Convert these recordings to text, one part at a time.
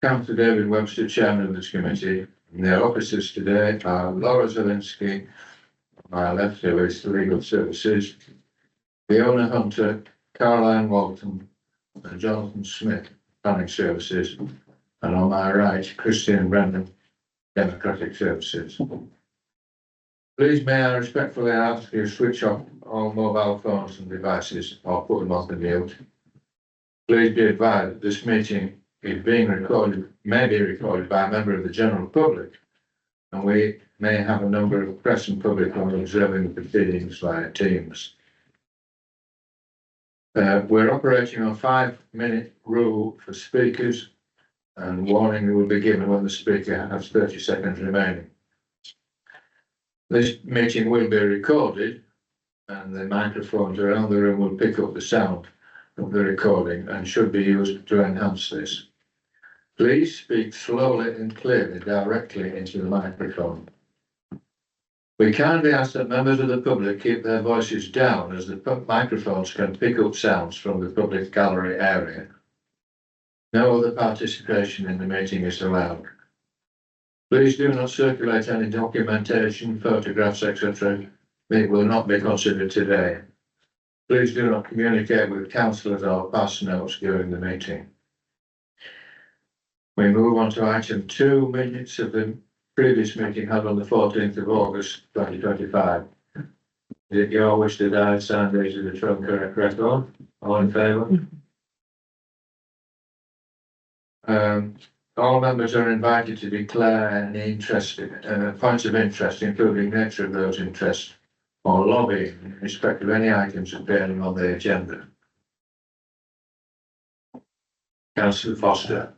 Councillor David Webster, Chairman of this committee. And their officers today are Laura Zielinski, on my left, who is Legal Services, Fiona Hunter, Caroline Walton, and Jonathan Smith, Planning Services, and on my right, Christian Brendan, Democratic Services. Please may I respectfully ask you to switch off all mobile phones and devices or put them off the mute. Please be advised that this meeting is being recorded, may be recorded by a member of the general public, and we may have a number of press and public on observing the proceedings via Teams. We're operating on a 5-minute rule for speakers, and warning will be given when the speaker has 30 seconds remaining. This meeting will be recorded, and the microphones around the room will pick up the sound of the recording and should be used to enhance this. Please speak slowly and clearly directly into the microphone. We kindly ask that members of the public keep their voices down, as the microphones can pick up sounds from the public gallery area. No other participation in the meeting is allowed. Please do not circulate any documentation, photographs, etc. It will not be considered today. Please do not communicate with councillors or pass notes during the meeting. We move on to item 2, minutes of the previous meeting held on the 14th of August 2025. Is it your wish that I sign these as a trunk record? All in favour? All members are invited to declare any points of interest, including nature of those interests, or lobbying in respect of any items appearing on the agenda. Councillor Foster.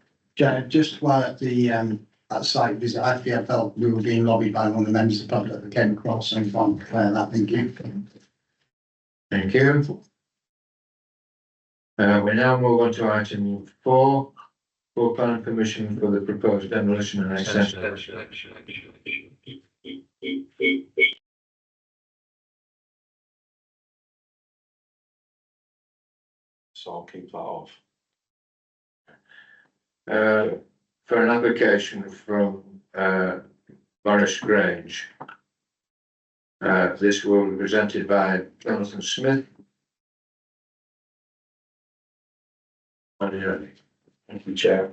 Just while at the site visit, I felt we were being lobbied by one of the members of the public that came across, and I want to declare that. Thank you. Thank you. We now move on to item 4. For planning permission for the proposed demolition and extension. So I'll keep that off. For an application from Morris Grange. This will be presented by Jonathan Smith. Thank you, Chair.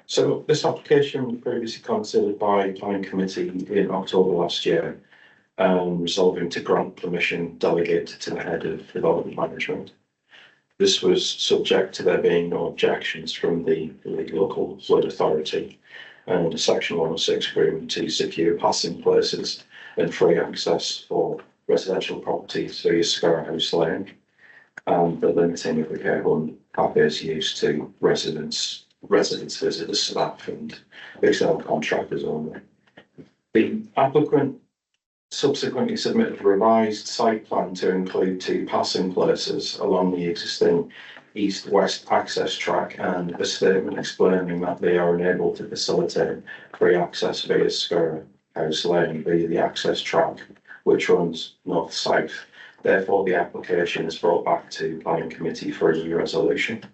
So this application was previously considered by Planning Committee in October last year, resolving to grant permission delegated to the Head of Development Management. This was subject to there being no objections from the local flood authority and a Section 106 agreement to secure passing places and free access for residential properties via Scarra House Lane, and the limiting of the care home cafe's use to residents, visitors, staff, and external contractors only. The applicant subsequently submitted a revised site plan to include 2 passing places along the existing east-west access track and a statement explaining that they are unable to facilitate free access via Scarra House Lane via the access track, which runs north-south. Therefore, the application is brought back to Planning Committee for a new resolution.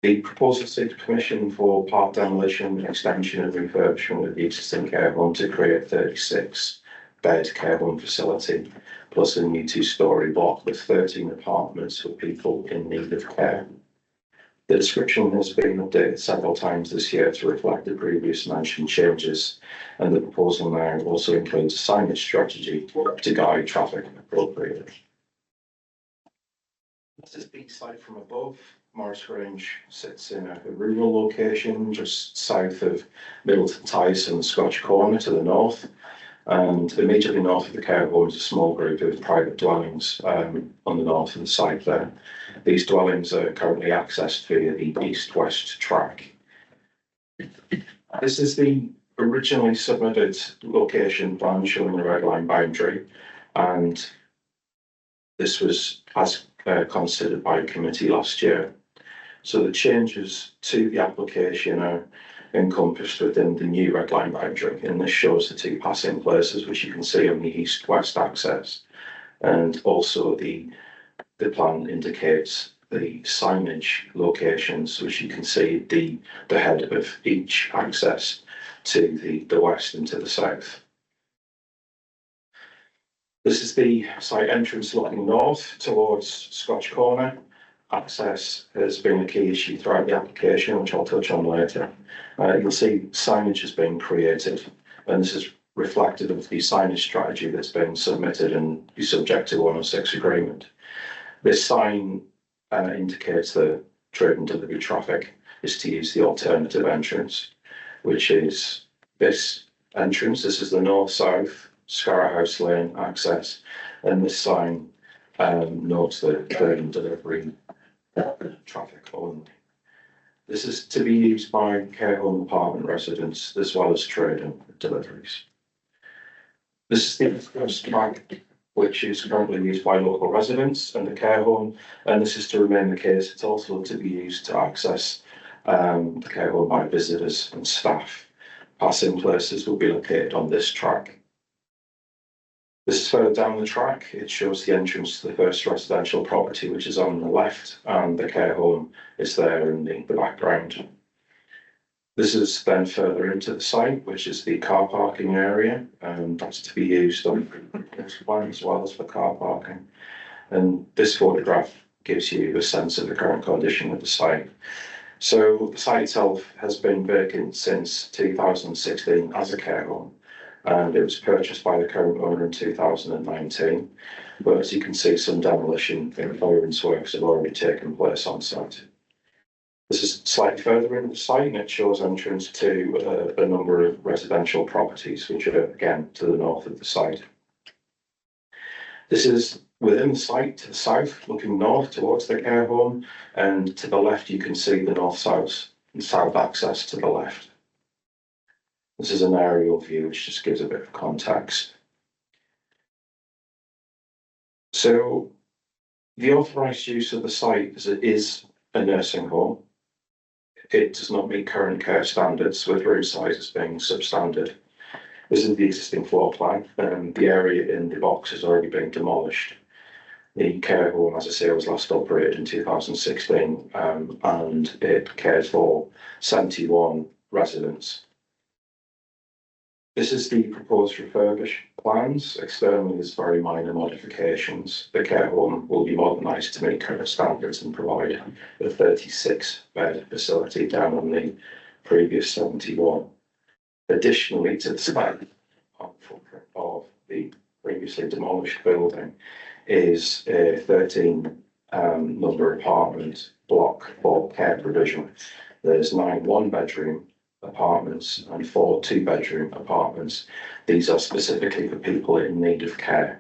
The proposal seeks permission for part demolition, extension and refurbishment of the existing care home to create 36-bed care home facility, plus a new 2-storey block with 13 apartments for people in need of care. The description has been updated several times this year to reflect the previous mentioned changes, and the proposal now also includes a signage strategy to guide traffic appropriately. This is being sight from above. Morris Grange sits in a rural location just south of Middleton Tice and Scotch Corner to the north, and immediately north of the care home is a small group of private dwellings on the north of the site there. These dwellings are currently accessed via the east-west track. This is the originally submitted location plan showing the red line boundary, and this was as considered by committee last year. So the changes to the application are encompassed within the new red line boundary, and this shows the 2 passing places, which you can see on the east-west access, and also the plan indicates the signage locations, which you can see the head of each access to the west and to the south. This is the site entrance looking north towards Scotch Corner. Access has been a key issue throughout the application, which I'll touch on later. You'll see signage has been created, and this is reflective of the signage strategy that's been submitted and be subject to 106 agreement. This sign indicates the trade and delivery traffic is to use the alternative entrance, which is this entrance. This is the north-south Scarra House Lane access, and this sign notes the trade and delivery traffic only. This is to be used by care home apartment residents as well as trade and deliveries. This is the first track which is currently used by local residents and the care home, and this is to remain the case. It's also to be used to access the care home by visitors and staff. Passing places will be located on this track. This is further down the track. It shows the entrance to the first residential property, which is on the left, and the care home is there in the background. This is then further into the site, which is the car parking area, and that's to be used on this plan as well as for car parking. And this photograph gives you a sense of the current condition of the site. So the site itself has been vacant since 2016 as a care home, and it was purchased by the current owner in 2019. But as you can see, some demolition and clearance works have already taken place on site. This is slightly further into the site, and it shows entrance to a number of residential properties, which are again to the north of the site. This is within the site to the south, looking north towards the care home, and to the left you can see the north-south access to the left. This is an aerial view which just gives a bit of context. So the authorised use of the site is a nursing home. It does not meet current care standards, with room sizes being substandard. This is the existing floor plan, and the area in the box has already been demolished. The care home, as I say, was last operated in 2016, and it cares for 71 residents. This is the proposed refurbish plans. Externally, there's very minor modifications. The care home will be modernised to meet current standards and provide a 36-bed facility down on the previous 71. Additionally, to the south footprint of the previously demolished building is a 13 number apartment block for care provision. There's 9 one-bedroom apartments and 4 two-bedroom apartments. These are specifically for people in need of care.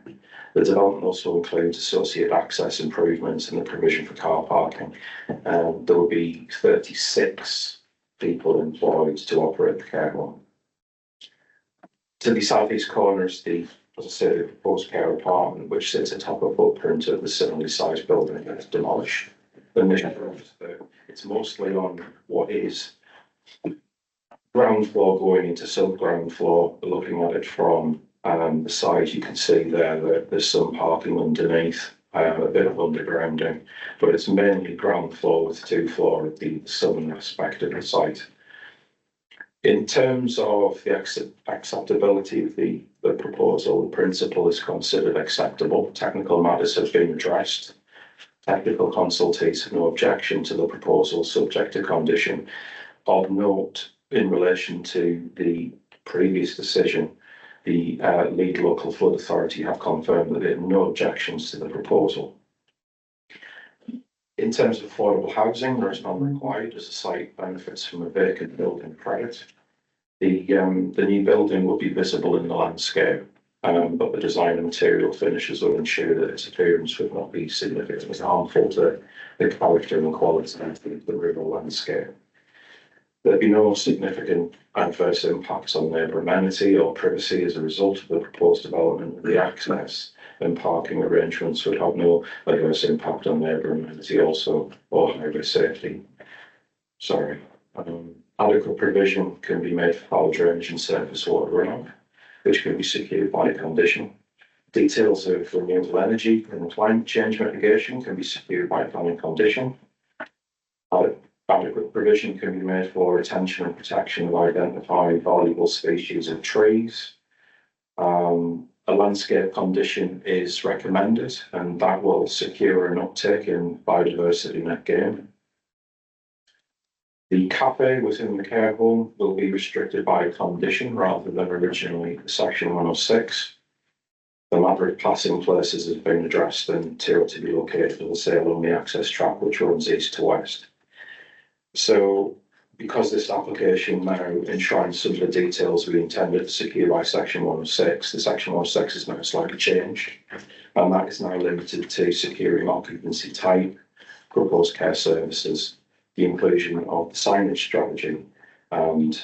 The development also includes associated access improvements and the provision for car parking. There will be 36 people employed to operate the care home. To the southeast corner is as I said, the proposed care apartment, which sits atop a footprint of the similarly sized building that is demolished. It's mostly on what is ground floor going into sub-ground floor. Looking at it from the side, you can see there that there's some parking underneath, a bit of undergrounding, but it's mainly ground floor with 2 floor at the southern aspect of the site. In terms of the acceptability of the proposal, the principle is considered acceptable. Technical matters have been addressed. Technical consultees have no objection to the proposal, subject to condition. Of note, in relation to the previous decision, the lead local flood authority have confirmed that they have no objections to the proposal. In terms of affordable housing, there is none required as the site benefits from a vacant building credit. The new building will be visible in the landscape, but the design and material finishes will ensure that its appearance would not be significantly harmful to the character and quality of the rural landscape. There'll be no significant adverse impacts on neighbour amenity or privacy as a result of the proposed development. The access and parking arrangements would have no adverse impact on neighbour amenity also or highway safety. Adequate provision can be made for foul drainage and surface water runoff, which can be secured by a condition. Details of renewable energy and climate change mitigation can be secured by planning condition. Adequate provision can be made for retention and protection of identified valuable species of trees. A landscape condition is recommended, and that will secure an uptake in biodiversity net gain. The cafe within the care home will be restricted by condition rather than originally section 106. The Maverick passing places has been addressed and two are to be located for the sale on the access track which runs east to west. So because this application now enshrines some of the details we intended to secure by section 106, the section 106 is now slightly changed, and that is now limited to securing occupancy type, proposed care services, the inclusion of the signage strategy, and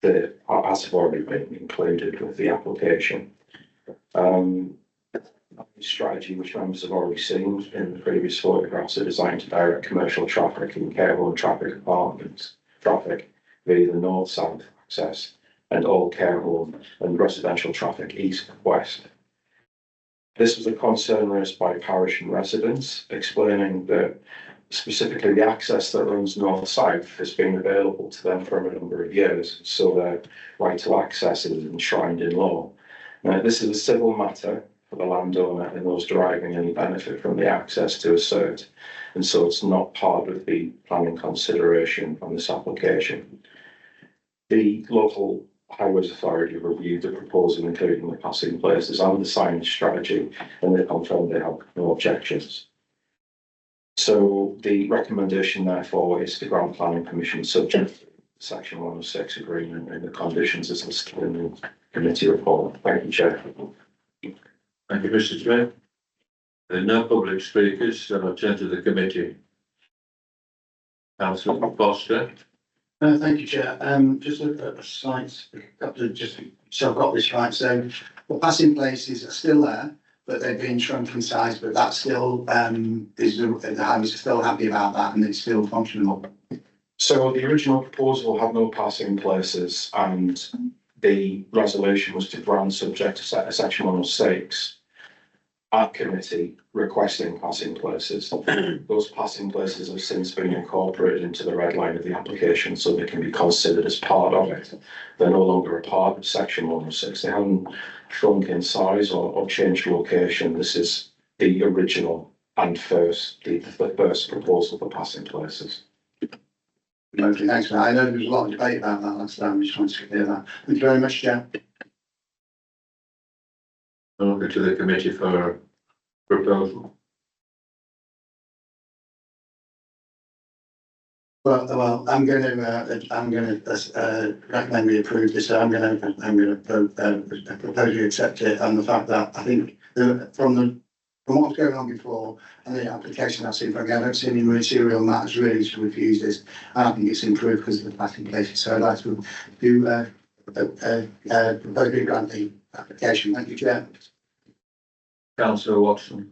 the as have already been included with the application. Strategy, which members have already seen in the previous photographs, are designed to direct commercial traffic and care home traffic apartments traffic via the north-south access and all care home and residential traffic east-west. This was a concern raised by parish and residents, explaining that specifically the access that runs north-south has been available to them for a number of years, so their right to access is enshrined in law. Now, this is a civil matter for the landowner and those deriving any benefit from the access to assert, and so it's not part of the planning consideration on this application. The local highways authority reviewed the proposal, including the passing places and the signage strategy, and they confirmed they have no objections. So the recommendation therefore is to grant planning permission subject to section 106 agreement and the conditions as listed in the committee report. Thank you, Chair. Thank you, Mr. Chair. There are no public speakers, so I'll turn to the committee. Councillor Foster. Thank you, Chair. Just a slight, just so I've got this right. So the passing places are still there, but they've been shrunk in size, but that's still, the highways are still happy about that and it's still functional. So the original proposal had no passing places, and the resolution was to grant subject to section 106 at committee requesting passing places. Those passing places have since been incorporated into the red line of the application, so they can be considered as part of it. They're no longer a part of section 106. They haven't shrunk in size or changed location. This is the original and the first proposal for passing places. Okay, thanks. I know there was a lot of debate about that last time. I just wanted to clear that. Thank you very much, Chair. Over to the committee for proposal. Well, I'm going to recommend we approve this. So I'm going to propose we accept it, and the fact that I think from what's going on before and the application I've seen from I don't see any material matters really to refuse this. And I think it's improved because of the passing places. So I'd like to propose we grant the application. Thank you, Chair. Councillor Watson.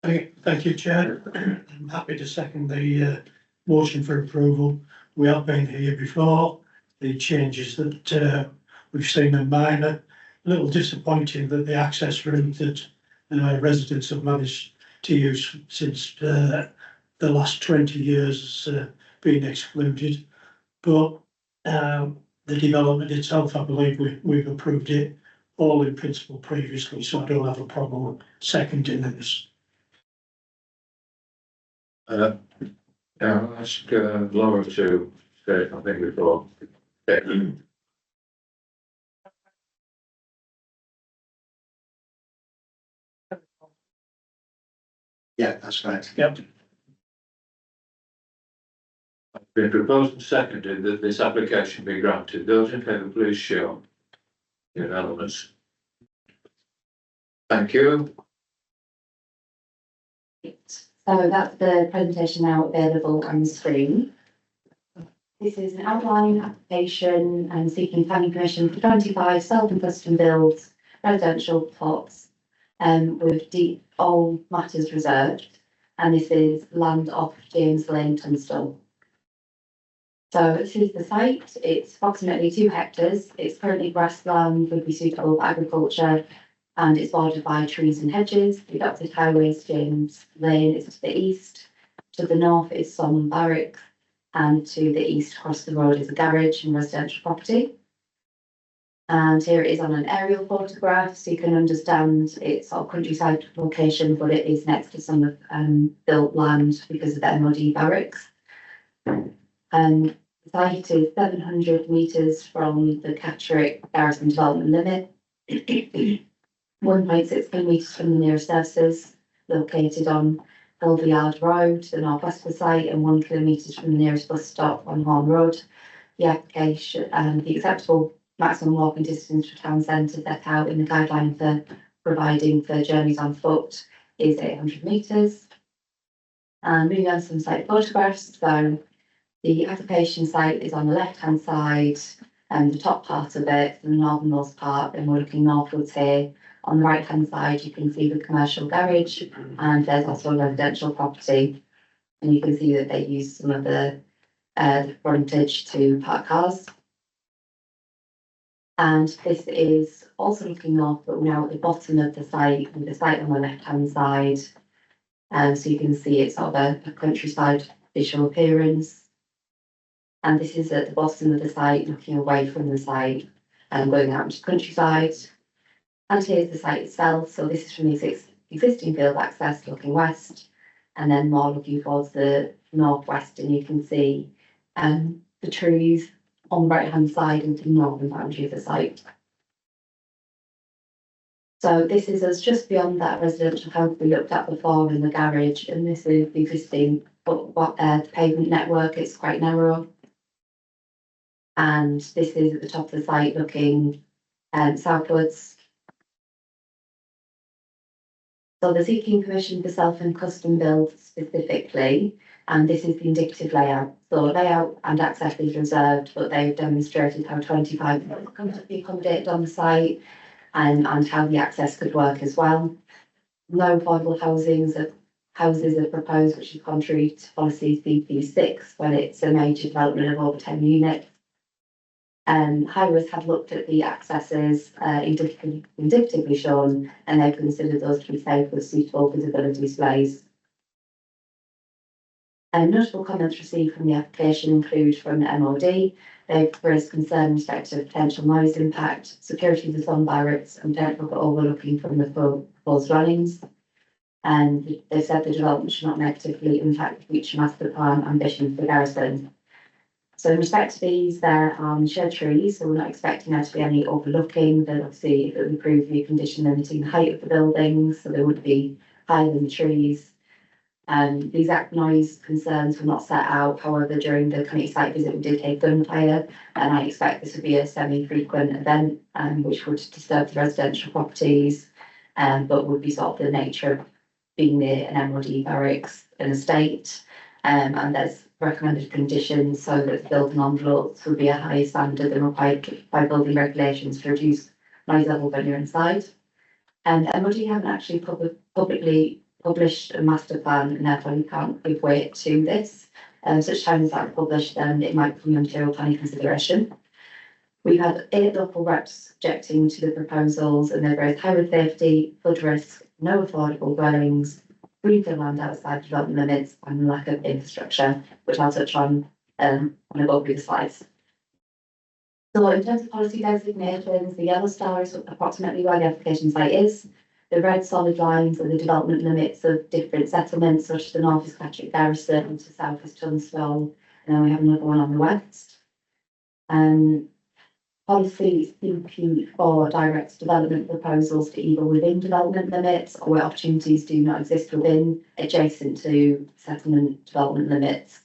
Thank you, Chair. I'm happy to second the motion for approval. We have been here before. The changes that we've seen are minor. A little disappointing that the access route that residents have managed to use since the last 20 years has been excluded. But the development itself, I believe we've approved it all in principle previously, so I don't have a problem seconding this. I'll ask Laura to say something before. Yeah, that's correct. Yep. It's been proposed and seconded that this application be granted. Those in favour, please show. Unanimous. Thank you. So that's the presentation now available on the screen. This is an outline application and seeking planning permission for 25 self and custom builds residential plots with all matters reserved. And this is land off James Lane, Tunstall. So this is the site. It's approximately 2 hectares. It's currently grassland, would be suitable for agriculture, and it's bordered by trees and hedges. The adopted highway James Lane is to the east. To the north is Solomon Barracks, and to the east across the road is a garage and residential property. And here it is on an aerial photograph, so you can understand it's sort of countryside location, but it is next to some built land because of the MOD barracks. The site is 700 metres from the Catterick Garrison development limit, 1.6 kilometres from the nearest services, located on Yard Road, to the northwest of the site, and 1 kilometre from the nearest bus stop on Horn Road. The application and the acceptable maximum walking distance for town centre set out in the guideline for providing for journeys on foot is 800 metres. And moving on to some site photographs. So the application site is on the left-hand side, and the top part of it, the northernmost part, and we're looking northwards here. On the right-hand side, you can see the commercial garage, and there's also a residential property. And you can see that they use some of the frontage to park cars. And this is also looking north, but now at the bottom of the site, with the site on the left-hand side. So you can see it's sort of a countryside visual appearance. And this is at the bottom of the site, looking away from the site and going out into the countryside. And here's the site itself. So this is from the existing field access looking west, and then more looking towards the northwest, and you can see the trees on the right hand side and the northern boundary of the site. So this is us just beyond that residential house we looked at before in the garage, and this is the existing the pavement network. It's quite narrow. And this is at the top of the site looking southwards. So they're seeking permission for self and custom build specifically, and this is the indicative layout. So layout and access is reserved, but they've demonstrated how 25 could be accommodated on the site, and how the access could work as well. No affordable houses are proposed, which is contrary to policy CP6 when it's a major development of over 10 units. Highways have looked at the accesses indicatively shown, and they've considered those to be safe with suitable visibility displays. Notable comments received from the application include from the MOD. They've raised concern in respect of potential noise impact, security of the sun barracks, and potential for overlooking from the proposed dwellings. And they've said the development should not negatively impact future master plan ambitions for Garrison. So in respect to these, there are shared trees, so we're not expecting there to be any overlooking. Then obviously it would improve the condition limiting the height of the buildings, so they would be higher than the trees. The exact noise concerns were not set out. However, during the committee site visit, we did hear gunfire, and I expect this would be a semi-frequent event, which would disturb the residential properties, but would be sort of the nature of being near an MOD barracks, an estate, and there's recommended conditions so that the building envelopes would be a higher standard than required by building regulations to reduce noise level when you're inside. And MOD haven't actually publicly published a master plan, and therefore you can't give weight to this. Such time as that's published, then it might become a material planning consideration. We've had 8 local reps objecting to the proposals, and they've raised highway safety, flood risk, no affordable dwellings, greenfield land outside development limits, and lack of infrastructure, which I'll touch on when I go through the slides. So in terms of policy designations, the yellow star is approximately where the application site is. The red solid lines are the development limits of different settlements, such as the north is Catterick Garrison, to south is Tunstall, and then we have another one on the west. Policy CP4 directs development proposals to either within development limits or where opportunities do not exist within, adjacent to settlement development limits.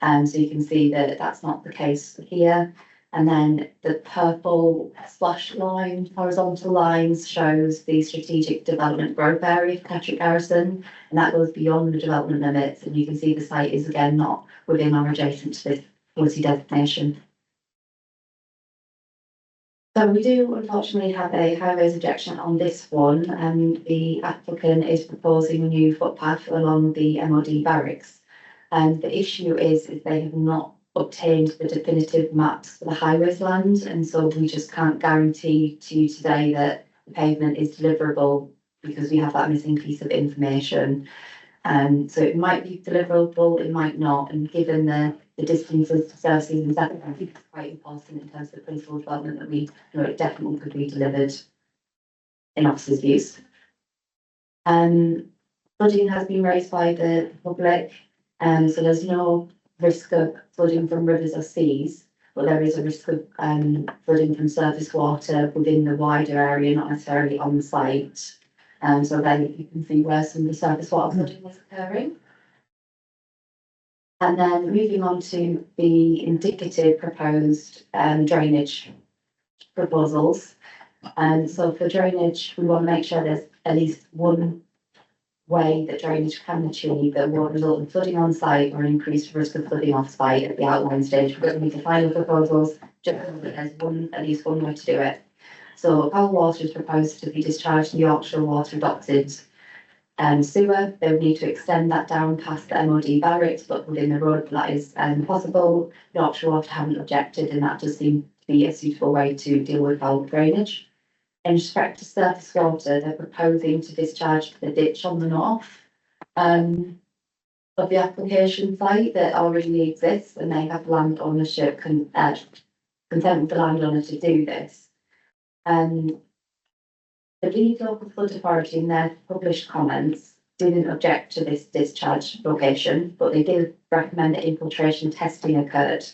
So you can see that that's not the case here. And then the purple slash line, horizontal lines, shows the strategic development growth area for Catterick Garrison, and that goes beyond the development limits. And you can see the site is again not within or adjacent to this policy designation. So we do unfortunately have a highways objection on this one, and the applicant is proposing a new footpath along the MOD barracks. And the issue is they have not obtained the definitive maps for the highways land, and so we just can't guarantee to you today that the pavement is deliverable because we have that missing piece of information. So it might be deliverable, it might not, and given the distances to services and that, I think it's quite important in terms of the principal development that we know it definitely could be delivered in officers' views. Flooding has been raised by the public, so there's no risk of flooding from rivers or seas, but there is a risk of flooding from surface water within the wider area, not necessarily on the site. So then you can see where some of the surface water flooding is occurring. And then moving on to the indicative proposed drainage proposals. So for drainage, we want to make sure there's at least one way that drainage can achieve that won't result in flooding on site or an increased risk of flooding off site at the outline stage. We're going to need the final proposals, just so that there's at least one way to do it. So our water is proposed to be discharged in the Yorkshire Water adopted sewer. They would need to extend that down past the MOD barracks, but within the road that is possible. Yorkshire Water haven't objected, and that does seem to be a suitable way to deal with our drainage. In respect to surface water, they're proposing to discharge the ditch on the north of the application site that already exists, and they have land ownership consent with the landowner to do this. The Leeds Local Flood Authority, in their published comments, didn't object to this discharge location, but they did recommend that infiltration testing occurred.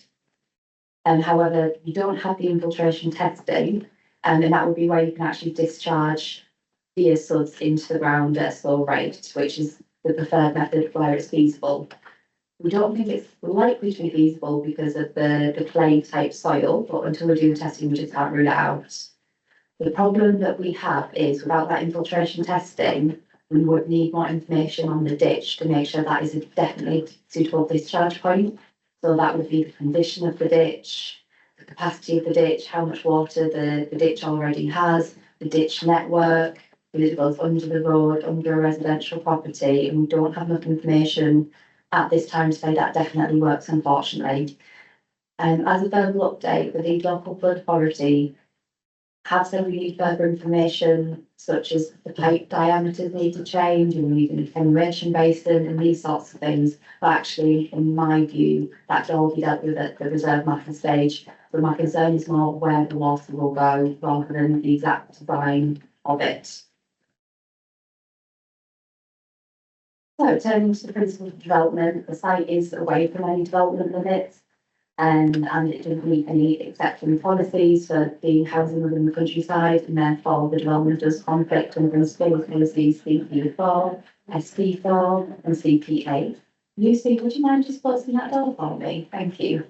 However, you don't have the infiltration testing, and that would be where you can actually discharge via suds into the ground at a slow rate, which is the preferred method where it's feasible. We don't think it's likely to be feasible because of the clay type soil, but until we do the testing, we just can't rule it out. The problem that we have is without that infiltration testing, we would need more information on the ditch to make sure that is a definitely suitable discharge point. So that would be the condition of the ditch, the capacity of the ditch, how much water the ditch already has, the ditch network, whether it goes under the road, under a residential property, and we don't have enough information at this time to say that definitely works, unfortunately. As a verbal update, the Leeds Local Flood Authority have said we need further information, such as the pipe diameters need to change, and we need an attenuation basin and these sorts of things. But actually, in my view, that can all be dealt with at the reserve mapping stage. But my concern is more where the water will go rather than the exact design of it. So turning to the principles of development, the site is away from any development limits. And it doesn't meet any exception policies for being housing within the countryside, and therefore the development does conflict with principles policies CP4, SP4, and CP8. Lucy, would you mind just closing that door for me? Thank you.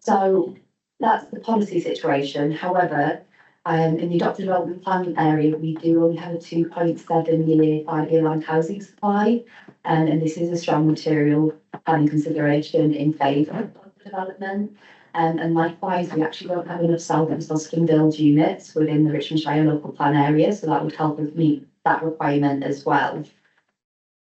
So that's the policy situation. However, in the adopted development plan area, we do only have a 2.7 year 5-year land housing supply, and this is a strong material planning consideration in favour of development. And likewise, we actually don't have enough South and Sussex build units within the Richmond Shire local plan area, so that would help us meet that requirement as well.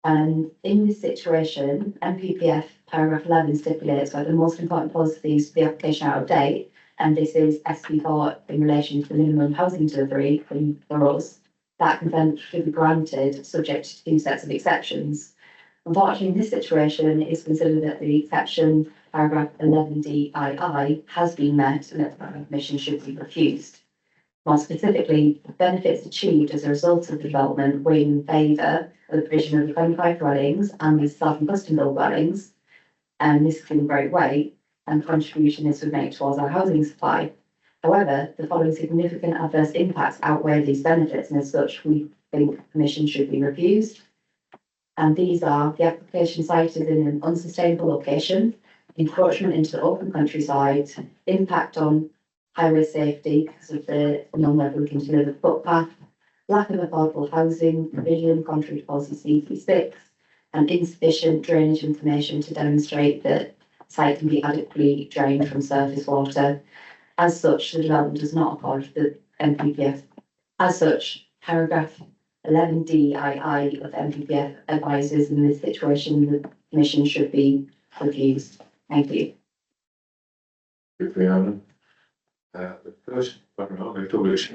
And in this situation, MPPF paragraph 11 stipulates that the most important policies for the application are out of date, and this is SP4 in relation to the minimum housing delivery for us. That consent should be granted subject to 2 sets of exceptions. Unfortunately, in this situation, it is considered that the exception, paragraph 11DII, has been met and that the permission should be refused. More specifically, the benefits achieved as a result of the development weigh in favour of the provision of the 25 dwellings and the self and custom built dwellings, and this is in great weight and contribution this would make towards our housing supply. However, the following significant adverse impacts outweigh these benefits, and as such, we think permission should be refused. And these are the application site is in an unsustainable location, encroachment into the open countryside, impact on highway safety because of the non-level we can deliver footpath, lack of affordable housing provision contrary to policy CP6, and insufficient drainage information to demonstrate that site can be adequately drained from surface water. As such, the development does not accord the MPPF. As such, paragraph 11DII of MPPF advises in this situation the permission should be refused. Thank you. If we have the first, we publish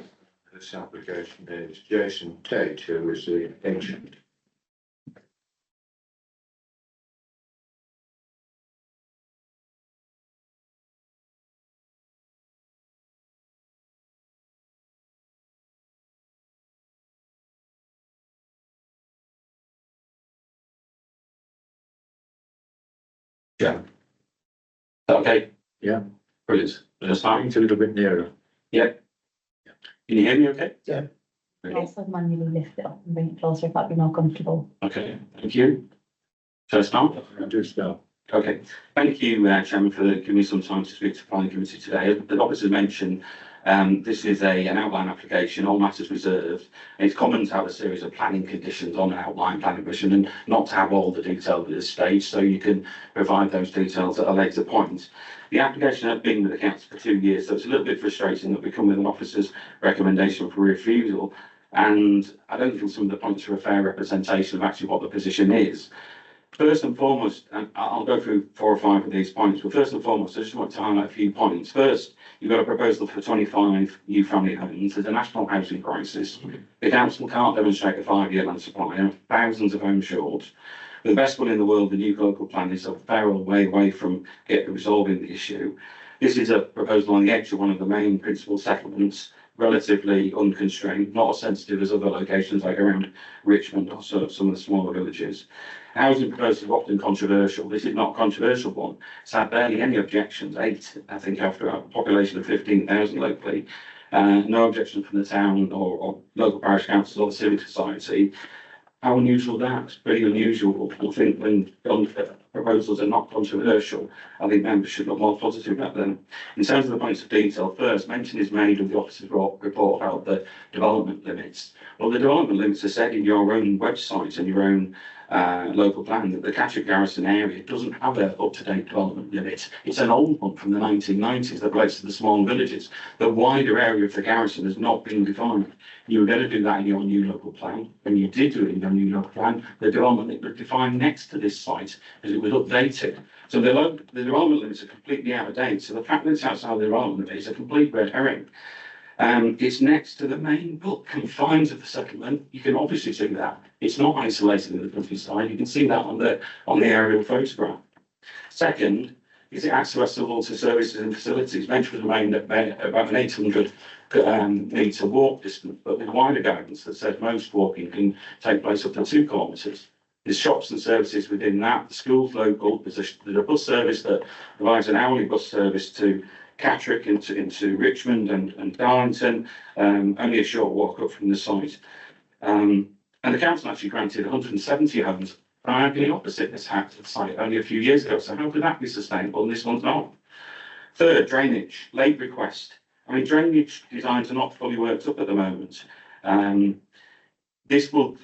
this application is Jason Tate, who is the agent. Yeah. Okay. Yeah. Brilliant. That's fine. It's a little bit nearer. Can you hear me okay? Yeah. Also manually lift it up and bring it closer if that'd be more comfortable. Okay, thank you. Shall I start? Do start. Okay, thank you, Chairman, for giving me some time to speak to the planning committee today. As the officer mentioned, this is an outline application, all matters reserved. And it's common to have a series of planning conditions on an outline planning permission and not to have all the detail at this stage, so you can provide those details at a later point. The application has been with the council for 2 years, so it's a little bit frustrating that we come with an officer's recommendation for refusal. And I don't think some of the points are a fair representation of actually what the position is. First and foremost, and I'll go through 4 or 5 of these points, but first and foremost, I just want to highlight a few points. First, you've got a proposal for 25 new family homes. There's a national housing crisis. The council can't demonstrate a 5-year land supply, and thousands of homes short. With the best will in the world, the new local plan is a fair way away from resolving the issue. This is a proposal on the edge of one of the main principal settlements, relatively unconstrained, not as sensitive as other locations like around Richmond or some of the smaller villages. Housing proposals are often controversial. This is not a controversial one. It's had barely any objections, 8, I think, after a population of 15,000 locally. No objection from the town or local parish councils or the civic society. How unusual that? It's pretty unusual. I think when proposals are not controversial, I think members should look more positive at them. In terms of the points of detail, first, mention is made of the officer's report about the development limits. Well, the development limits are said in your own website and your own local plan that the Catterick Garrison area doesn't have an up-to-date development limit. It's an old one from the 1990s that relates to the small villages. The wider area of the garrison has not been defined. You were going to do that in your new local plan. When you did do it in your new local plan, the development limit was defined next to this site because it was updated. So the development limits are completely out of date. So the fact that it's outside the development limit is a complete red herring. It's next to the main book confines of the settlement. You can obviously see that. It's not isolated in the countryside. You can see that on the aerial photograph. Second, is it accessible to services and facilities? Mentioned remain at about an 800 metre walk distance, but with wider guidance that says most walking can take place up to 2 kilometres. There's shops and services within that. The school's local. There's a bus service that provides an hourly bus service to Catterick into Richmond and Darlington, only a short walk up from the site. And the council actually granted 170 homes diagonally opposite this site only a few years ago. So how could that be sustainable and this one's not? Third, drainage, late request. I mean, drainage designs are not fully worked up at the moment. This will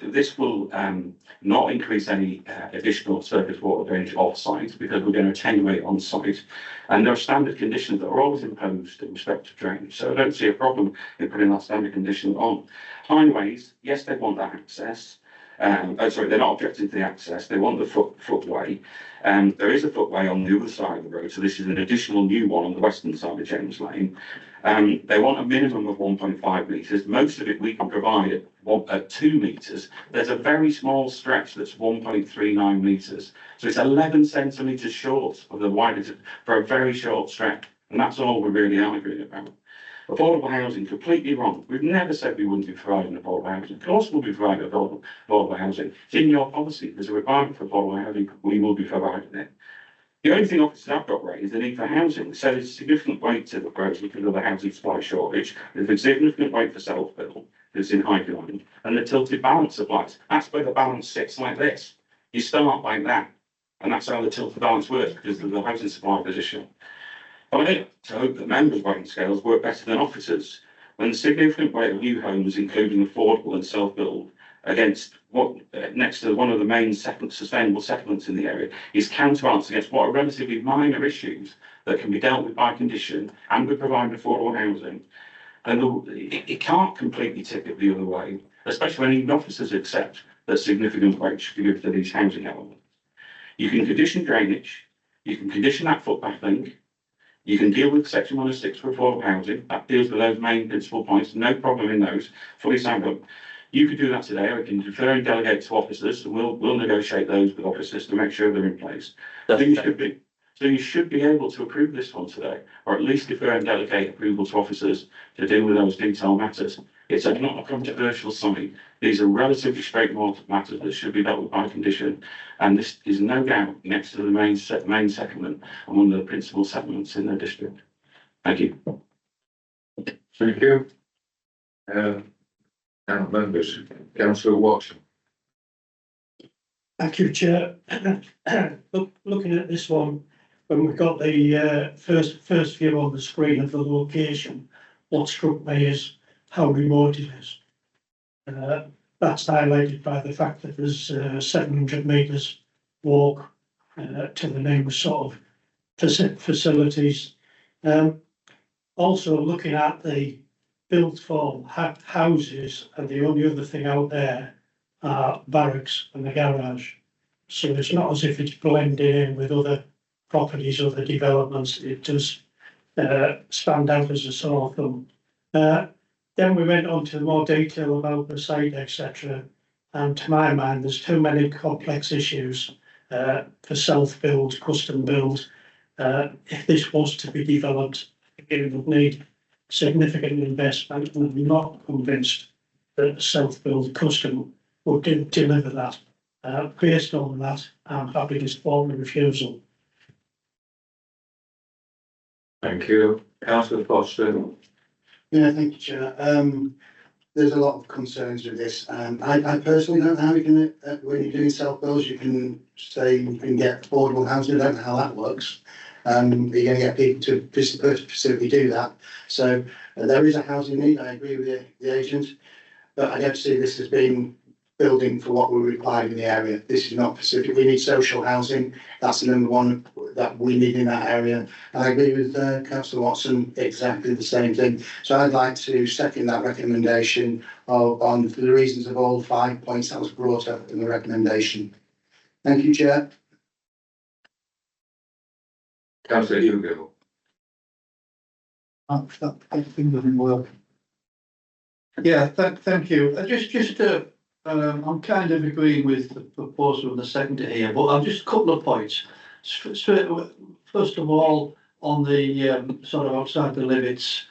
not increase any additional surface water drainage off-site because we're going to attenuate on-site. And there are standard conditions that are always imposed in respect to drainage. So I don't see a problem in putting that standard condition on. Highways, yes, they want that access. They're not objecting to the access. They want the footway. There is a footway on the other side of the road. So this is an additional new one on the western side of James Lane. They want a minimum of 1.5 metres. Most of it we can provide at 2 metres. There's a very small stretch that's 1.39 metres. So it's 11 centimetres short of the widest for a very short stretch. And that's all we're really arguing about. Affordable housing, completely wrong. We've never said we wouldn't be providing affordable housing. Of course we'll be providing affordable housing. It's in your policy. There's a requirement for affordable housing. We will be providing it. The only thing officers have got right is the need for housing. So there's a significant weight to the growth because of the housing supply shortage. There's a significant weight for self-build that's in high demand. And the tilted balance applies. That's where the balance sits like this. You start like that. And that's how the tilted balance works because of the housing supply position. I hope that members' weighting scales work better than officers. When the significant weight of new homes, including affordable and self-build, against next to one of the main sustainable settlements in the area, is counterbalanced against what are relatively minor issues that can be dealt with by condition and with providing affordable housing, then it can't completely tip it the other way, especially when even officers accept that significant weight should be given to these housing elements. You can condition drainage. You can condition that footpath link. You can deal with section 106 for affordable housing. That deals with those main principal points. No problem in those. Fully signed up. You could do that today. I can defer and delegate to officers, and we'll negotiate those with officers to make sure they're in place. So you should be able to approve this one today, or at least defer and delegate approval to officers to deal with those detailed matters. It's not a controversial site. These are relatively straightforward matters that should be dealt with by condition, and this is no doubt next to the main settlement and one of the principal settlements in the district. Thank you. Thank you. Now members, Councillor Watson. Thank you, Chair. Looking at this one, when we got the first view on the screen of the location, what struck me is how remote it is. That's highlighted by the fact that there's 700 metres walk to the nearest sort of facilities. Also looking at the built form houses, and the only other thing out there are barracks and the garage. So it's not as if it's blending in with other properties, other developments. It does stand out as a sore thumb. Then we went on to more detail about the site, etc. And to my mind, there's too many complex issues for self-build, custom build. If this was to be developed, it would need significant investment, and I'm not convinced that self-build custom would deliver that. Based on that, I'm happy to support the refusal. Thank you. Councillor Foster. Yeah, thank you, Chair. There's a lot of concerns with this. I personally don't know how you can, when you're doing self-builds, you can say you can get affordable housing. I don't know how that works. You're going to get people to specifically do that. So there is a housing need. I agree with the agent, but I don't see this as being building for what we require in the area. This is not specific. We need social housing. That's the number one that we need in that area. And I agree with Councillor Watson, exactly the same thing. So I'd like to second that recommendation on for the reasons of all 5 points that was brought up in the recommendation. Thank you, Chair. Councillor Hugo. That thing doesn't work. Yeah, thank you. I'm kind of agreeing with the proposal and the seconder here, but I've just a couple of points. First of all, on the sort of outside the limits,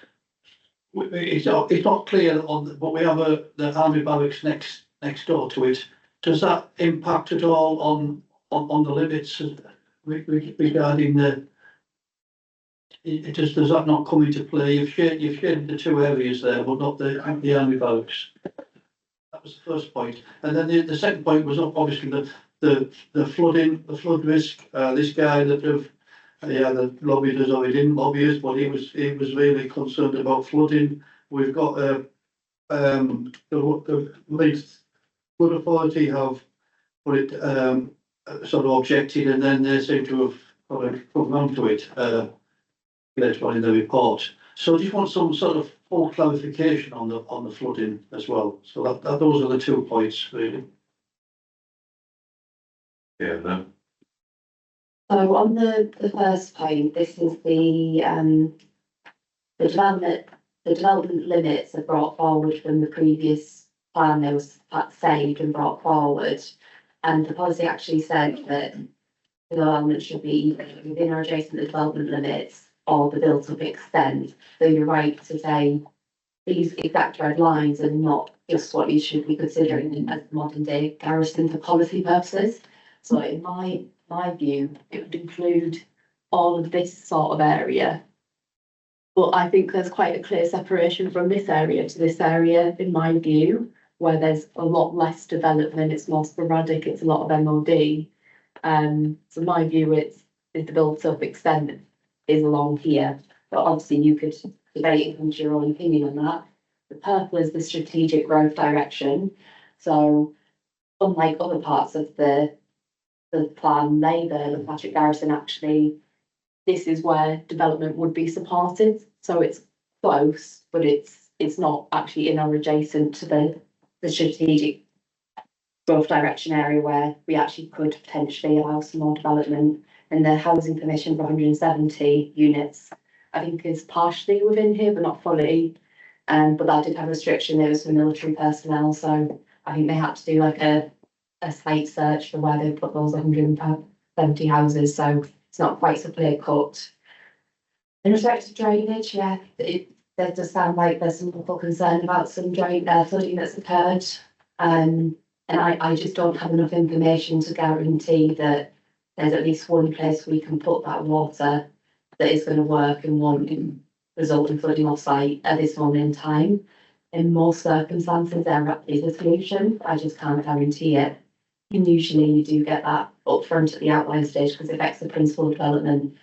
it's not clear but we have the army barracks next door to it. Does that impact at all on the limits regarding the? Does that not come into play? You've shared the two areas there, but not the army barracks. That was the first point, and then the second point was obviously the flooding, the flood risk. This guy that lobbied us, or he didn't lobby us, but he was really concerned about flooding. We've got the Leeds Flood Authority have put it sort of objected, and then they seem to have come round to it later on in the report. So I just want some sort of full clarification on the flooding as well. So those are the 2 points really. Yeah, no. So on the first point, this is the development limits are brought forward from the previous plan. They was saved and brought forward, and the policy actually said that the development should be either within or adjacent to development limits or the built-up extent. So you're right to say these exact red lines are not just what you should be considering as modern day garrison for policy purposes. So in my view, it would include all of this sort of area. But I think there's quite a clear separation from this area to this area, in my view, where there's a lot less development, it's more sporadic, it's a lot of MOD. So my view is the built-up extent is along here, but obviously you could debate and come to your own opinion on that. The purple is the strategic growth direction. So unlike other parts of the plan, Labour, the Patrick Garrison, actually, this is where development would be supported. So it's close, but it's not actually in or adjacent to the strategic growth direction area where we actually could potentially allow some more development. and the housing permission for 170 units, I think is partially within here, but not fully. But that did have a restriction, there was for military personnel, so I think they had to do like a site search for where they put those 170 houses, so it's not quite so clear cut. In respect to drainage, yeah, there does sound like there's some people concerned about some flooding that's occurred. And I just don't have enough information to guarantee that there's at least one place we can put that water that is going to work and won't result in flooding off site at this moment in time. In most circumstances, there is a solution. I just can't guarantee it. And usually you do get that upfront at the outline stage because it affects the principal development,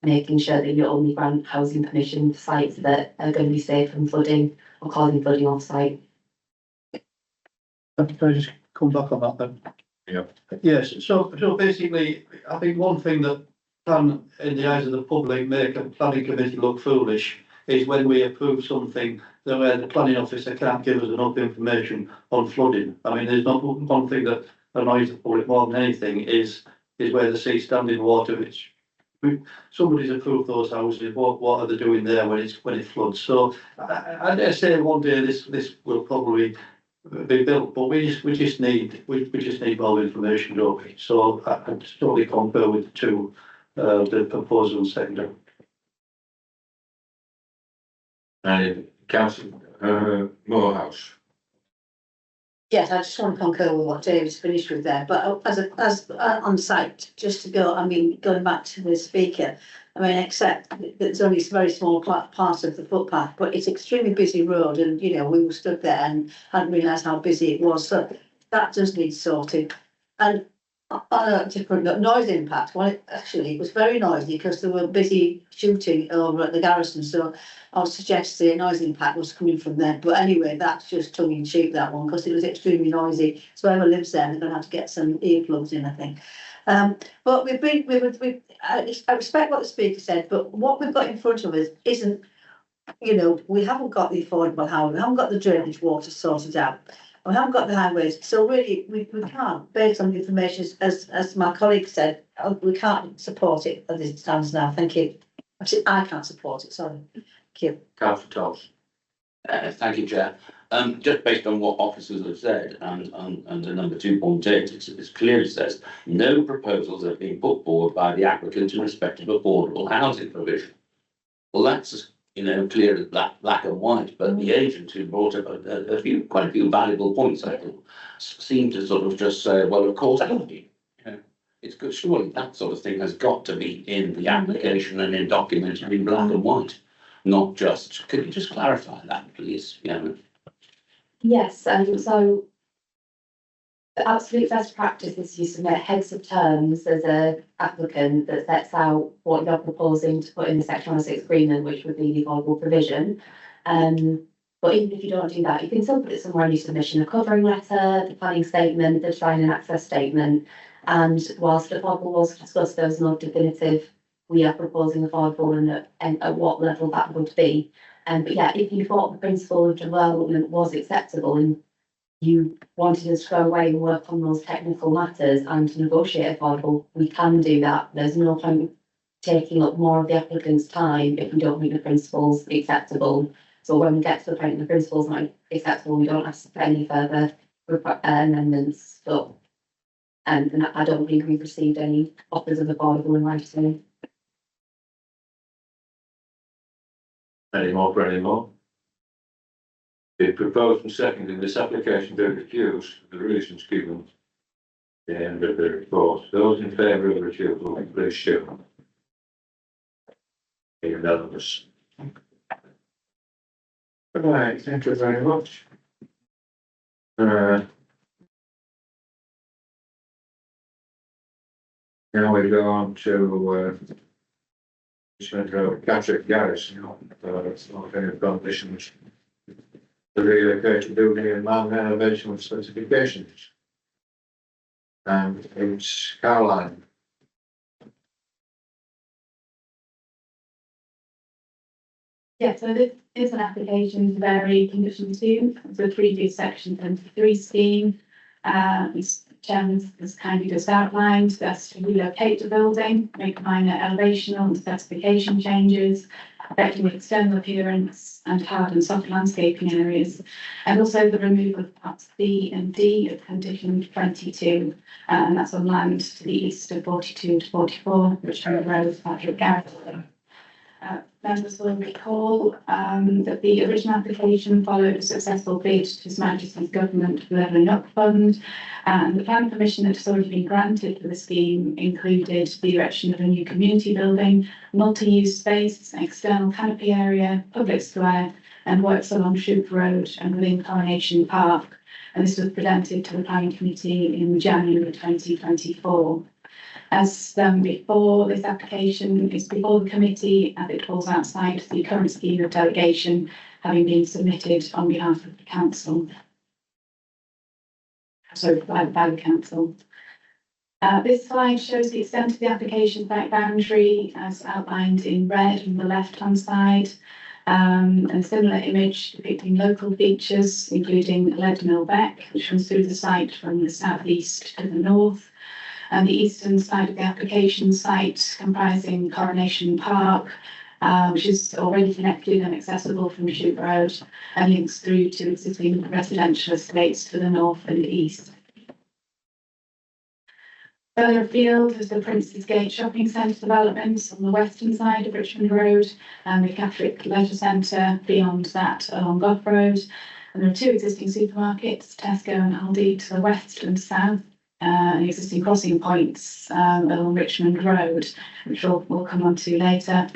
making sure that you only grant housing permission for sites that are going to be safe from flooding or causing flooding off site. Can I just come back on that then? Yep. Yes, so basically, I think one thing that can, in the eyes of the public, make a planning committee look foolish is when we approve something that where the planning officer can't give us enough information on flooding. I mean, there's not one thing that annoys the public more than anything is where the sea standing water, which somebody's approved those houses, what are they doing there when it floods? So I dare say one day this will probably be built, but we just need more information, don't we? So I totally concur with the two, the proposal and second. And Councillor Morehouse. Yes, I just want to concur with what David's finished with there, but as on site, just to go, I mean, going back to the speaker, I mean, except that it's only a very small part of the footpath, but it's extremely busy road and, you know, we were stood there and hadn't realised how busy it was, so that does need sorting. And on a different noise impact, well, it was very noisy because they were busy shooting over at the garrison, so I would suggest the noise impact was coming from there. But anyway, that's just tongue in cheek, that one, because it was extremely noisy. So whoever lives there, they're going to have to get some earplugs in, I think. But I respect what the speaker said, but what we've got in front of us isn't, you know, we haven't got the affordable housing, we haven't got the drainage water sorted out, we haven't got the highways. So really, we can't, based on the information, as my colleague said, we can't support it as it stands now. Thank you. I can't support it, sorry. Thank you. Councillor Toss. Thank you, Chair. Just based on what officers have said and under number 2.8, it clearly says no proposals have been put forward by the applicant in respect of affordable housing provision. Well, that's, you know, clear as black and white, but the agent who brought up quite a few valuable points, I thought, seemed to sort of just say, well, of course, you know, it's good. Surely that sort of thing has got to be in the application and in documented in black and white. Not just, could you just clarify that, please? Yeah. Yes, so the absolute best practice is you submit heads of terms as a applicant that sets out what you're proposing to put in the Section 106 agreement, which would be the affordable provision. But even if you don't do that, you can still put it somewhere in your submission, a covering letter, the planning statement, the design and access statement. And whilst affordable was discussed, there was no definitive, we are proposing affordable and at what level that would be. But yeah, if you thought the principle of development was acceptable and you wanted us to go away and work on those technical matters and to negotiate affordable, we can do that. There's no point taking up more of the applicant's time if we don't think the principle's acceptable. So when we get to the point the principle's not acceptable, we don't ask for any further amendments. But and I don't think we've received any offers of affordable in writing. Any more? It proposed and seconded this application to refuse for the reasons given at the end of the report. Those in favour of refusal, please show. Unanimous. Right, thank you very much. Now we go on to Patrick Garrison. It's not any conditions. The relocation building and land renovation with specifications. And it's Caroline. Yeah, so this is an application to vary condition 2 of the previous section 23 scheme. Chairman has kindly just outlined, that's to relocate the building, make minor elevational and specification changes, affecting the external appearance and hard and soft landscaping areas, and also the removal of parts B and D of condition 22, and that's on land to the east of 42 to 44, Richmond Road, Patrick Garrett. Members will recall that the original application followed a successful bid to His Majesty's Government Levelling Up Fund, and the planning permission that has already been granted for the scheme included the erection of a new community building, multi-use space, external canopy area, public square, and works along Shoup Road and within Coronation Park. And this was presented to the Planning Committee in January 2024. As before, this application is before the committee as it falls outside the current scheme of delegation, having been submitted on behalf of the council. So by the council. This slide shows the extent of the application site boundary as outlined in red on the left-hand side. And a similar image depicting local features, including Lead Mill Beck, which runs through the site from the southeast to the north. And the eastern side of the application site comprising Coronation Park, which is already connected and accessible from Shoup Road and links through to existing residential estates to the north and east. Further afield is the Prince's Gate Shopping Centre developments on the western side of Richmond Road and the Catholic Leisure Centre beyond that along Gough Road. And there are two existing supermarkets, Tesco and Aldi, to the west and south. Existing crossing points along Richmond Road, which we'll come on to later.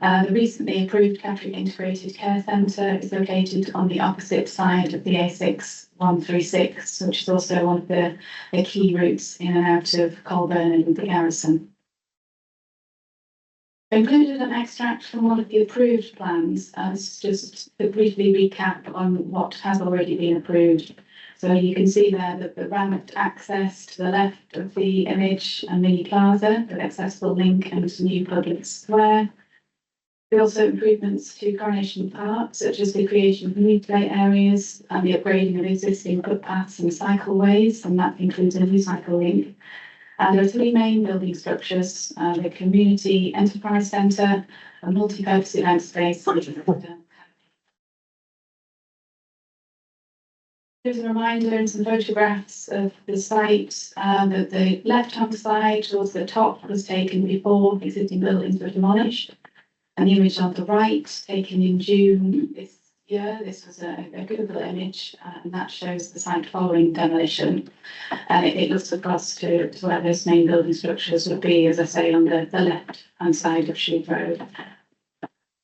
The recently approved Catholic Integrated Care Centre is located on the opposite side of the A6136, which is also one of the key routes in and out of Colburn and the Garrison. I included an extract from one of the approved plans. This is just to briefly recap on what has already been approved. So you can see there that the ramped access to the left of the image and mini plaza with accessible link and new public square. There are also improvements to Coronation Park, such as the creation of new play areas and the upgrading of existing footpaths and cycleways, and that includes a new cycle link. And there are three main building structures, the Community Enterprise Centre, a multi-purpose event space, Here's a reminder and some photographs of the site. That the left-hand side towards the top was taken before existing buildings were demolished. And the image on the right, taken in June this year, this was a Google image, and that shows the site following demolition. And it looks across to where those main building structures would be, as I say, on the left-hand side of Shoup Road.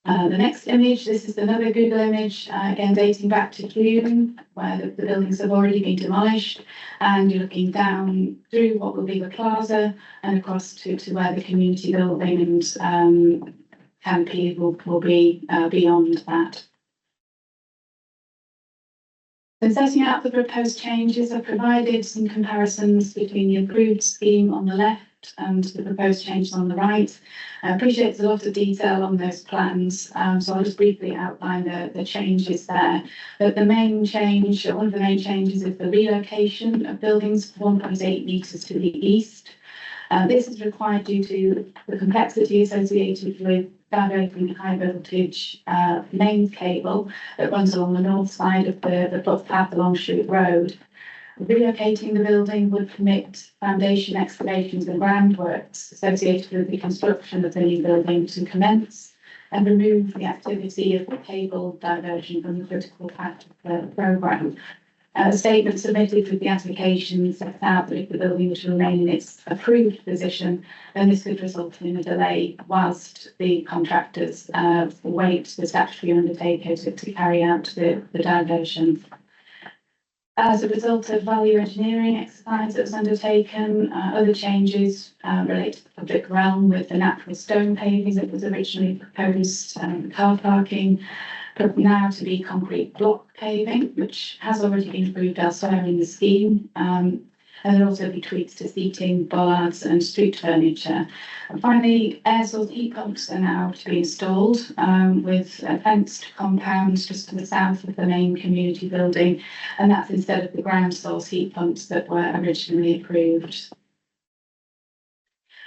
The next image, this is another Google image, again dating back to June, where the buildings have already been demolished, and you're looking down through what will be the plaza and across to where the community building and canopy will be beyond that. So setting out the proposed changes, I've provided some comparisons between the approved scheme on the left and the proposed changes on the right. I appreciate there's a lot of detail on those plans, so I'll just briefly outline the changes there. But the main change, one of the main changes is the relocation of buildings 1.8 metres to the east. This is required due to the complexity associated with diverting high voltage mains cable that runs along the north side of the footpath along Shoup Road. Relocating the building would permit foundation excavations and groundworks associated with the construction of the new building to commence and remove the activity of the cable diversion from the critical part of the programme. A statement submitted with the application sets out that if the building was to remain in its approved position, then this could result in a delay whilst the contractors wait the statutory undertaker to carry out the diversion. As a result of value engineering exercise that was undertaken, other changes relate to the public realm with the natural stone paving that was originally proposed, car parking, but now to be concrete block paving, which has already been approved elsewhere in the scheme. and there'll also be tweaks to seating, bollards and street furniture. And finally, air source heat pumps are now to be installed with a fenced compound just to the south of the main community building, and that's instead of the ground source heat pumps that were originally approved.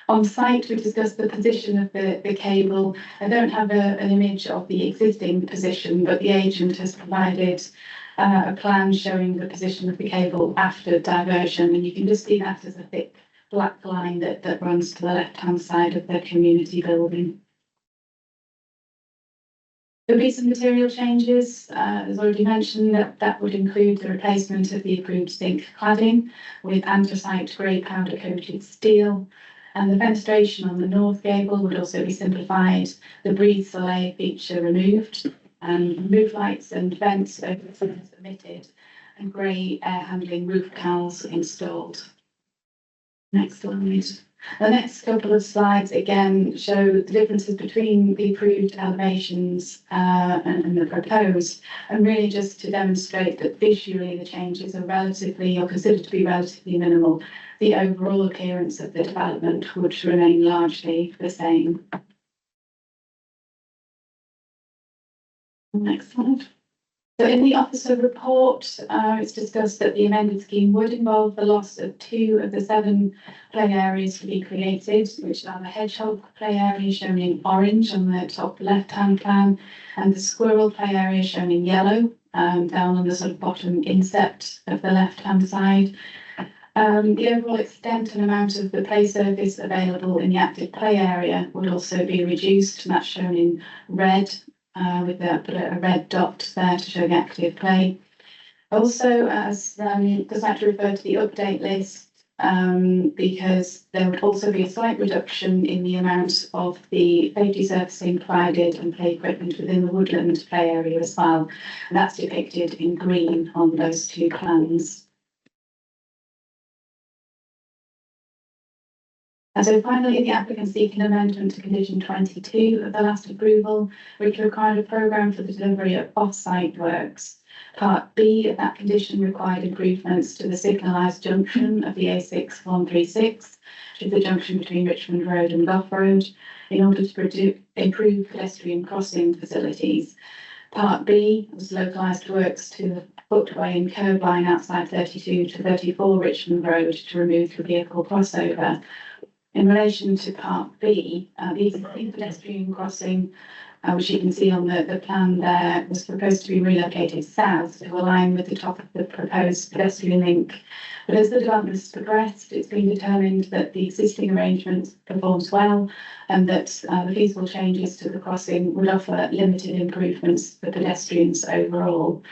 On site, we discussed the position of the cable. I don't have an image of the existing position, but the agent has provided a plan showing the position of the cable after diversion, and you can just see that as a thick black line that runs to the left-hand side of the community building. There'll be some material changes, as already mentioned, that would include the replacement of the approved zinc cladding with anthracite grey powder coated steel. And the fenestration on the north gable would also be simplified, the Breeze Soleil feature removed, and roof lights and vents omitted, and grey air handling roof cowls installed. Next slide. The next couple of slides again show the differences between the approved elevations and the proposed, and really just to demonstrate that visually the changes are relatively, or considered to be relatively minimal. The overall appearance of the development would remain largely the same. Next slide. So in the officer report, it's discussed that the amended scheme would involve the loss of 2 of the 7 play areas to be created, which are the hedgehog play area shown in orange on the top left-hand plan, and the squirrel play area shown in yellow down on the sort of bottom inset of the left-hand side. The overall extent and amount of the play surface available in the active play area would also be reduced, and that's shown in red with a red dot there to show the active play. Also, as just like to refer to the update list, because there would also be a slight reduction in the amount of the safety surfacing provided and play equipment within the woodland play area as well. And that's depicted in green on those 2 plans. And so finally, the applicant seeking amendment to condition 22 of the last approval, which required a programme for the delivery of off-site works. Part B of that condition required improvements to the signalised junction of the A6136, which is the junction between Richmond Road and Gough Road, in order to improve pedestrian crossing facilities. Part B was localised works to the footway and curb line outside 32 to 34 Richmond Road to remove the vehicle crossover. In relation to Part B, the existing pedestrian crossing, which you can see on the plan there, was proposed to be relocated south to align with the top of the proposed pedestrian link. But as the development has progressed, it's been determined that the existing arrangement performs well, and that the feasible changes to the crossing would offer limited improvements for pedestrians overall.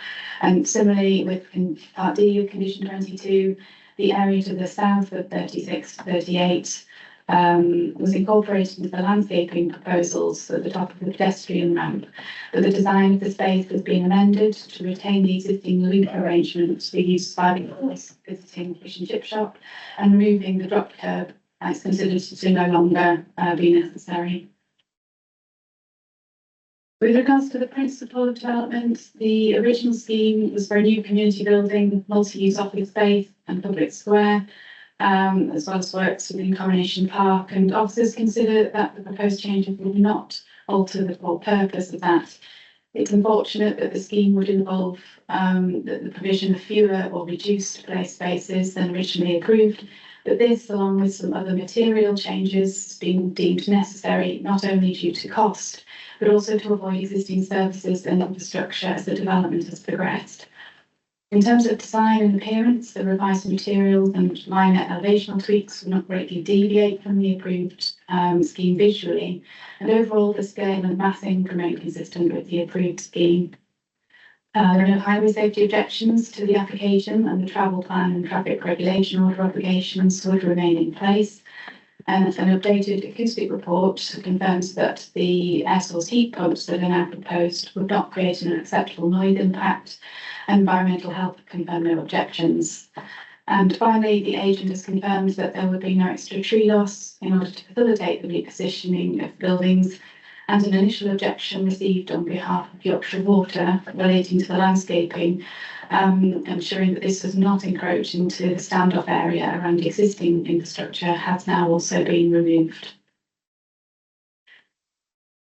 And similarly, with Part D of Condition 22, the area to the south of 36 to 38 was incorporated into the landscaping proposals at the top of the pedestrian ramp, but the design of the space has been amended to retain the existing loop arrangement to be used by vehicles visiting fish and chip shop, and removing the drop curb is considered to no longer be necessary. With regards to the principle of development, the original scheme was for a new community building, multi-use office space and public square, as well as works within Coronation Park, and officers consider that the proposed changes will not alter the core purpose of that. It's unfortunate that the scheme would involve the provision of fewer or reduced play spaces than originally approved, but this, along with some other material changes, has been deemed necessary not only due to cost, but also to avoid existing services and infrastructure as the development has progressed. In terms of design and appearance, the revised materials and minor elevational tweaks will not greatly deviate from the approved scheme visually, and overall the scale and massing remain consistent with the approved scheme. There are no highway safety objections to the application, and the travel plan and traffic regulation order obligations would remain in place. And an updated acoustic report confirms that the air source heat pumps that are now proposed would not create an acceptable noise impact, and environmental health confirm no objections. And finally, the agent has confirmed that there would be no extra tree loss in order to facilitate the repositioning of buildings, and an initial objection received on behalf of Yorkshire Water relating to the landscaping, ensuring that this does not encroach into the standoff area around existing infrastructure, has now also been removed.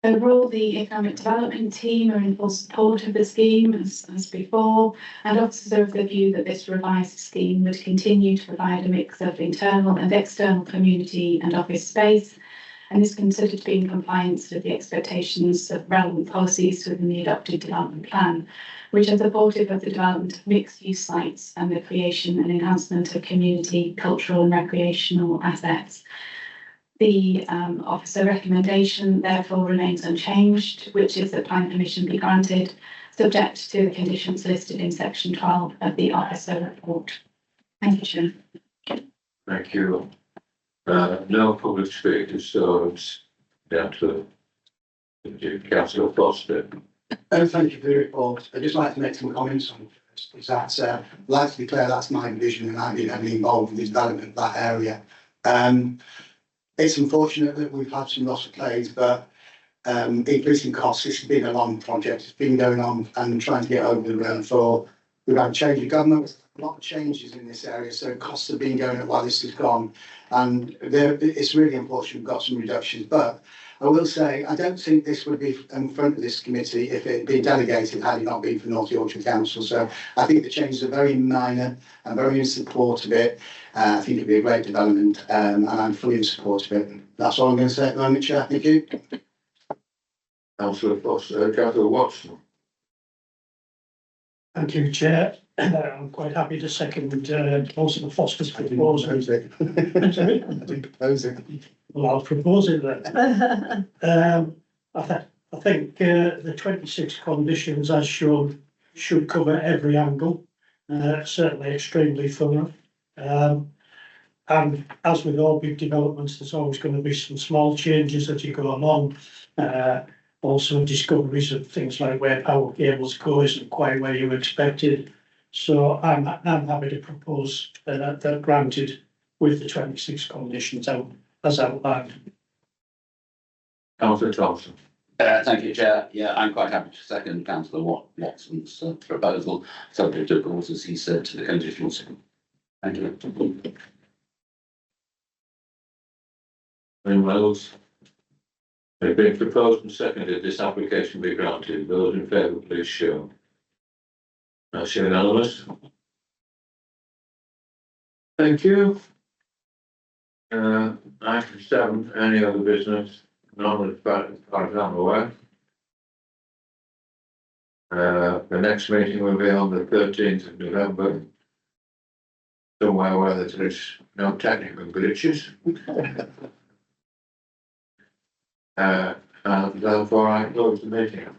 Overall, the economic development team are in full support of the scheme as before, and officers are of the view that this revised scheme would continue to provide a mix of internal and external community and office space, and is considered to be in compliance with the expectations of relevant policies within the adopted development plan, which are supportive of the development of mixed-use sites and the creation and enhancement of community, cultural and recreational assets. The officer recommendation therefore remains unchanged, which is that planning permission be granted, subject to the conditions listed in section 12 of the officer report. Thank you, Chair. Thank you. No public speakers, so it's down to Councillor Foster. Thank you for the report. I'd just like to make some comments on it first. Is that, I'd like to declare that's my vision and I've been heavily involved in the development of that area. It's unfortunate that we've had some loss of plays, but increasing costs, this has been a long project. It's been going on and trying to get over the road for, we've had a change of government, a lot of changes in this area, so costs have been going up while this has gone. And it's really unfortunate we've got some reductions, but I will say, I don't think this would be in front of this committee if it had been delegated had it not been for North Yorkshire Council. So I think the changes are very minor. I'm very in support of it. I think it'd be a great development, and I'm fully in support of it. That's all I'm going to say at the moment, Chair. Thank you. Councillor Foster, Councillor Watson. Thank you, Chair. I'm quite happy to second Councillor Foster's proposal. Sorry? Well, I'll propose it then. I think the 26 conditions as shown should cover every angle, certainly extremely thorough. And as with all big developments, there's always going to be some small changes as you go along. Also discoveries of things like where power cables go isn't quite where you expected. So I'm happy to propose that they're granted with the 26 conditions out as outlined. Councillor Thompson. Thank you, Chair. Yeah, I'm quite happy to second Councillor Watson's proposal, subject of course, as he said, to the conditions. Thank you. Anyone else? It's been proposed and seconded this application be granted. Those in favour, please show. That's unanimous. Thank you. Item 7, any other business? None as far as I'm aware. The next meeting will be on the 13th of November. Somewhere where there's no technical glitches. And therefore I close the meeting.